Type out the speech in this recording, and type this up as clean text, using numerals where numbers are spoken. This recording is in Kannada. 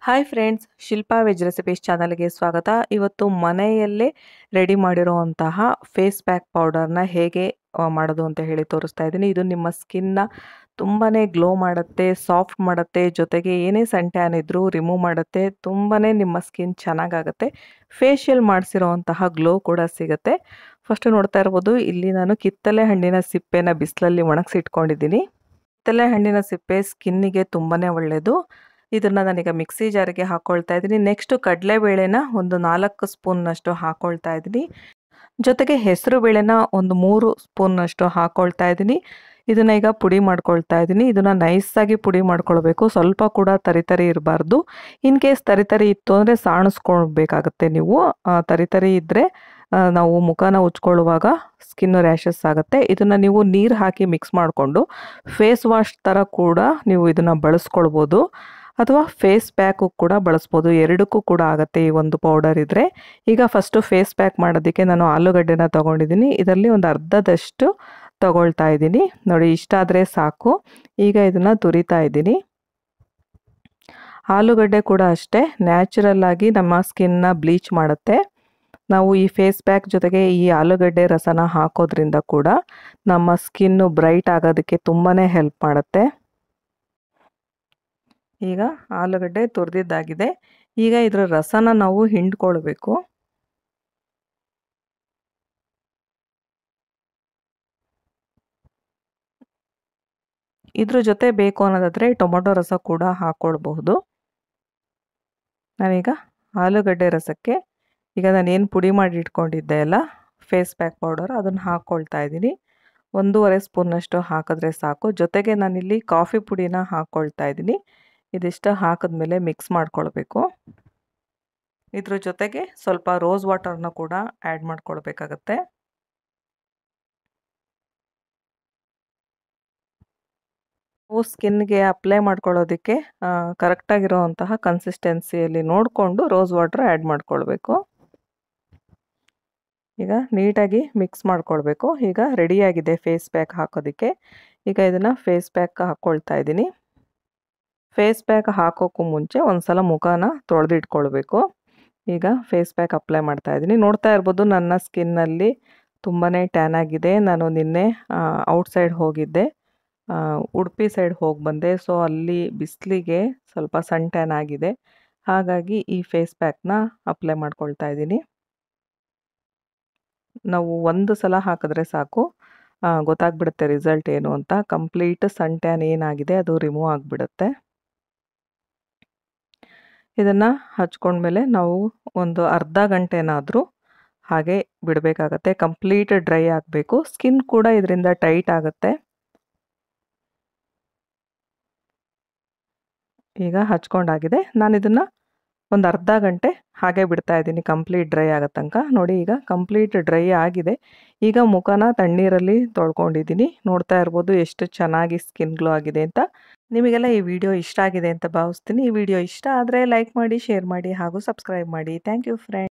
Hi friends, Shilpa veg recipes ಚಾನಲ್ಗೆ ಸ್ವಾಗತ. ಇವತ್ತು ಮನೆಯಲ್ಲೇ ರೆಡಿ ಮಾಡಿರುವಂತಹ ಫೇಸ್ ಪ್ಯಾಕ್ ಪೌಡರ್ನ ಹೇಗೆ ಮಾಡೋದು ಅಂತ ಹೇಳಿ ತೋರಿಸ್ತಾ ಇದ್ದೀನಿ. ಇದು ನಿಮ್ಮ ಸ್ಕಿನ್ನ ತುಂಬಾ ಗ್ಲೋ ಮಾಡುತ್ತೆ, ಸಾಫ್ಟ್ ಮಾಡುತ್ತೆ, ಜೊತೆಗೆ ಏನೇ ಸನ್ಟ್ಯಾನ್ ಇದ್ರೂ ರಿಮೂವ್ ಮಾಡುತ್ತೆ. ತುಂಬಾ ನಿಮ್ಮ ಸ್ಕಿನ್ ಚೆನ್ನಾಗಾಗುತ್ತೆ. ಫೇಶಿಯಲ್ ಮಾಡಿಸಿರೋವಂತಹ ಗ್ಲೋ ಕೂಡ ಸಿಗುತ್ತೆ. ಫಸ್ಟ್ ನೋಡ್ತಾ ಇರ್ಬೋದು, ಇಲ್ಲಿ ನಾನು ಕಿತ್ತಳೆ ಹಣ್ಣಿನ ಸಿಪ್ಪೆನ ಬಿಸಿಲಲ್ಲಿ ಒಣಗಿಸಿಟ್ಕೊಂಡಿದ್ದೀನಿ. ಕಿತ್ತಳೆ ಹಣ್ಣಿನ ಸಿಪ್ಪೆ ಸ್ಕಿನ್ನಿಗೆ ತುಂಬಾ ಒಳ್ಳೆಯದು. ಇದನ್ನು ನಾನೀಗ ಮಿಕ್ಸಿ ಜಾರಿಗೆ ಹಾಕ್ಕೊಳ್ತಾ ಇದ್ದೀನಿ. ನೆಕ್ಸ್ಟು ಕಡಲೆಬೇಳೆನ ಒಂದು 4 ಸ್ಪೂನ್ನಷ್ಟು ಹಾಕ್ಕೊಳ್ತಾ ಇದ್ದೀನಿ. ಜೊತೆಗೆ ಹೆಸರು ಬೇಳೆನ ಒಂದು 3 ಸ್ಪೂನ್ನಷ್ಟು ಹಾಕ್ಕೊಳ್ತಾ ಇದ್ದೀನಿ. ಇದನ್ನು ಈಗ ಪುಡಿ ಮಾಡ್ಕೊಳ್ತಾ ಇದ್ದೀನಿ. ಇದನ್ನು ನೈಸಾಗಿ ಪುಡಿ ಮಾಡ್ಕೊಳ್ಬೇಕು, ಸ್ವಲ್ಪ ಕೂಡ ತರಿ ಇರಬಾರ್ದು. ಇನ್ ಕೇಸ್ ತರಿ ಇತ್ತು ಅಂದರೆ ಸಾಣಿಸ್ಕೊಳ್ಬೇಕಾಗತ್ತೆ ನೀವು. ತರಿ ಇದ್ದರೆ ನಾವು ಮುಖನ ಉಜ್ಕೊಳ್ಳುವಾಗ ಸ್ಕಿನ್ ರ್ಯಾಷಸ್ ಆಗುತ್ತೆ. ಇದನ್ನು ನೀವು ನೀರು ಹಾಕಿ ಮಿಕ್ಸ್ ಮಾಡಿಕೊಂಡು ಫೇಸ್ ವಾಶ್ ಥರ ಕೂಡ ನೀವು ಇದನ್ನು ಬಳಸ್ಕೊಳ್ಬೋದು, ಅಥವಾ ಫೇಸ್ ಪ್ಯಾಕು ಕೂಡ ಬಳಸ್ಬೋದು. ಎರಡಕ್ಕೂ ಕೂಡ ಆಗುತ್ತೆ ಈ ಒಂದು ಪೌಡರ್ ಇದ್ದರೆ. ಈಗ ಫಸ್ಟು ಫೇಸ್ ಪ್ಯಾಕ್ ಮಾಡೋದಕ್ಕೆ ನಾನು ಆಲೂಗಡ್ಡೆನ ತೊಗೊಂಡಿದ್ದೀನಿ. ಇದರಲ್ಲಿ ಒಂದು ಅರ್ಧದಷ್ಟು ತಗೊಳ್ತಾ ಇದ್ದೀನಿ. ನೋಡಿ, ಇಷ್ಟಾದರೆ ಸಾಕು. ಈಗ ಇದನ್ನು ತುರಿತಾ ಇದ್ದೀನಿ. ಆಲೂಗಡ್ಡೆ ಕೂಡ ಅಷ್ಟೇ ನ್ಯಾಚುರಲ್ ಆಗಿ ನಮ್ಮ ಸ್ಕಿನ್ನ ಬ್ಲೀಚ್ ಮಾಡುತ್ತೆ. ನಾವು ಈ ಫೇಸ್ ಪ್ಯಾಕ್ ಜೊತೆಗೆ ಈ ಆಲೂಗಡ್ಡೆ ರಸನ ಹಾಕೋದ್ರಿಂದ ಕೂಡ ನಮ್ಮ ಸ್ಕಿನ್ನು ಬ್ರೈಟ್ ಆಗೋದಕ್ಕೆ ತುಂಬಾ ಹೆಲ್ಪ್ ಮಾಡುತ್ತೆ. ಈಗ ಆಲೂಗಡ್ಡೆ ತುರಿದಿದ್ದಾಗಿದೆ. ಈಗ ಇದರ ರಸನ ನಾವು ಹಿಂಡ್ಕೊಳ್ಬೇಕು. ಇದ್ರ ಜೊತೆ ಬೇಕು ಅನ್ನೋದಾದರೆ ಟೊಮೊಟೊ ರಸ ಕೂಡ ಹಾಕ್ಕೊಳ್ಬಹುದು. ನಾನೀಗ ಆಲೂಗಡ್ಡೆ ರಸಕ್ಕೆ ಈಗ ನಾನೇನು ಪುಡಿ ಮಾಡಿ ಇಟ್ಕೊಂಡಿದ್ದೆ ಅಲ್ಲ ಫೇಸ್ ಪ್ಯಾಕ್ ಪೌಡರ್, ಅದನ್ನು ಹಾಕ್ಕೊಳ್ತಾ ಇದ್ದೀನಿ. 1.5 ಸ್ಪೂನ್ನಷ್ಟು ಹಾಕಿದ್ರೆ ಸಾಕು. ಜೊತೆಗೆ ನಾನಿಲ್ಲಿ ಕಾಫಿ ಪುಡಿನ ಹಾಕ್ಕೊಳ್ತಾ ಇದ್ದೀನಿ. ಇದಿಷ್ಟು ಹಾಕಿದ್ಮೇಲೆ ಮಿಕ್ಸ್ ಮಾಡ್ಕೊಳ್ಬೇಕು. ಇದ್ರ ಜೊತೆಗೆ ಸ್ವಲ್ಪ ರೋಸ್ ವಾಟರ್ನ ಕೂಡ ಆ್ಯಡ್ ಮಾಡ್ಕೊಳ್ಬೇಕಾಗತ್ತೆ. ಸ್ಕಿನ್ಗೆ ಅಪ್ಲೈ ಮಾಡ್ಕೊಳ್ಳೋದಕ್ಕೆ ಕರೆಕ್ಟಾಗಿರೋವಂತಹ ಕನ್ಸಿಸ್ಟೆನ್ಸಿಯಲ್ಲಿ ನೋಡಿಕೊಂಡು ರೋಸ್ ವಾಟರ್ ಆ್ಯಡ್ ಮಾಡ್ಕೊಳ್ಬೇಕು. ಈಗ ನೀಟಾಗಿ ಮಿಕ್ಸ್ ಮಾಡ್ಕೊಳ್ಬೇಕು. ಈಗ ರೆಡಿಯಾಗಿದೆ ಫೇಸ್ ಪ್ಯಾಕ್ ಹಾಕೋದಕ್ಕೆ. ಈಗ ಇದನ್ನು ಫೇಸ್ ಪ್ಯಾಕ್ ಹಾಕ್ಕೊಳ್ತಾ ಇದ್ದೀನಿ. ಫೇಸ್ ಪ್ಯಾಕ್ ಹಾಕೋಕ್ಕೂ ಮುಂಚೆ ಒಂದು ಸಲ ಮುಖನ ತೊಳೆದಿಟ್ಕೊಳ್ಬೇಕು. ಈಗ ಫೇಸ್ ಪ್ಯಾಕ್ ಅಪ್ಲೈ ಮಾಡ್ತಾ ಇದ್ದೀನಿ. ನೋಡ್ತಾ ಇರ್ಬೋದು, ನನ್ನ ಸ್ಕಿನ್ನಲ್ಲಿ ತುಂಬಾ ಟ್ಯಾನ್ ಆಗಿದೆ. ನಾನು ನಿನ್ನೆ ಔಟ್ಸೈಡ್ ಹೋಗಿದ್ದೆ, ಉಡುಪಿ ಸೈಡ್ ಹೋಗಿ ಬಂದೆ. ಸೊ ಅಲ್ಲಿ ಬಿಸಿಲಿಗೆ ಸ್ವಲ್ಪ ಸನ್ ಟ್ಯಾನ್ ಆಗಿದೆ. ಹಾಗಾಗಿ ಈ ಫೇಸ್ ಪ್ಯಾಕ್ನ ಅಪ್ಲೈ ಮಾಡ್ಕೊಳ್ತಾ ಇದ್ದೀನಿ. ನಾವು ಒಂದು ಸಲ ಹಾಕಿದ್ರೆ ಸಾಕು, ಗೊತ್ತಾಗ್ಬಿಡುತ್ತೆ ರಿಸಲ್ಟ್ ಏನು ಅಂತ. ಕಂಪ್ಲೀಟ್ ಸನ್ ಟ್ಯಾನ್ ಏನಾಗಿದೆ ಅದು ರಿಮೂವ್ ಆಗಿಬಿಡುತ್ತೆ. ಇದನ್ನು ಹಚ್ಕೊಂಡ್ಮೇಲೆ ನಾವು ಒಂದು ಅರ್ಧ ಗಂಟೆನಾದರೂ ಹಾಗೆ ಬಿಡಬೇಕಾಗತ್ತೆ. ಕಂಪ್ಲೀಟ್ ಡ್ರೈ ಆಗಬೇಕು. ಸ್ಕಿನ್ ಕೂಡ ಇದರಿಂದ ಟೈಟ್ ಆಗುತ್ತೆ. ಈಗ ಹಚ್ಕೊಂಡಾಗಿದೆ. ನಾನು ಇದನ್ನು ಒಂದು ಅರ್ಧ ಗಂಟೆ ಹಾಗೆ ಬಿಡ್ತಾ ಇದ್ದೀನಿ, ಕಂಪ್ಲೀಟ್ ಡ್ರೈ ಆಗೋ ತನಕ. ನೋಡಿ, ಈಗ ಕಂಪ್ಲೀಟ್ ಡ್ರೈ ಆಗಿದೆ. ಈಗ ಮುಖನ ತಣ್ಣೀರಲ್ಲಿ ತೊಳ್ಕೊಂಡಿದ್ದೀನಿ. ನೋಡ್ತಾ ಇರ್ಬೋದು ಎಷ್ಟು ಚೆನ್ನಾಗಿ ಸ್ಕಿನ್ ಗ್ಲೋ ಆಗಿದೆ ಅಂತ. ನಿಮಗೆಲ್ಲ ಈ ವಿಡಿಯೋ ಇಷ್ಟ ಆಗಿದೆ ಅಂತ ಭಾವಿಸ್ತೀನಿ. ಈ ವಿಡಿಯೋ ಇಷ್ಟ ಆದರೆ ಲೈಕ್ ಮಾಡಿ, ಶೇರ್ ಮಾಡಿ ಹಾಗೂ ಸಬ್ಸ್ಕ್ರೈಬ್ ಮಾಡಿ. Thank you friends.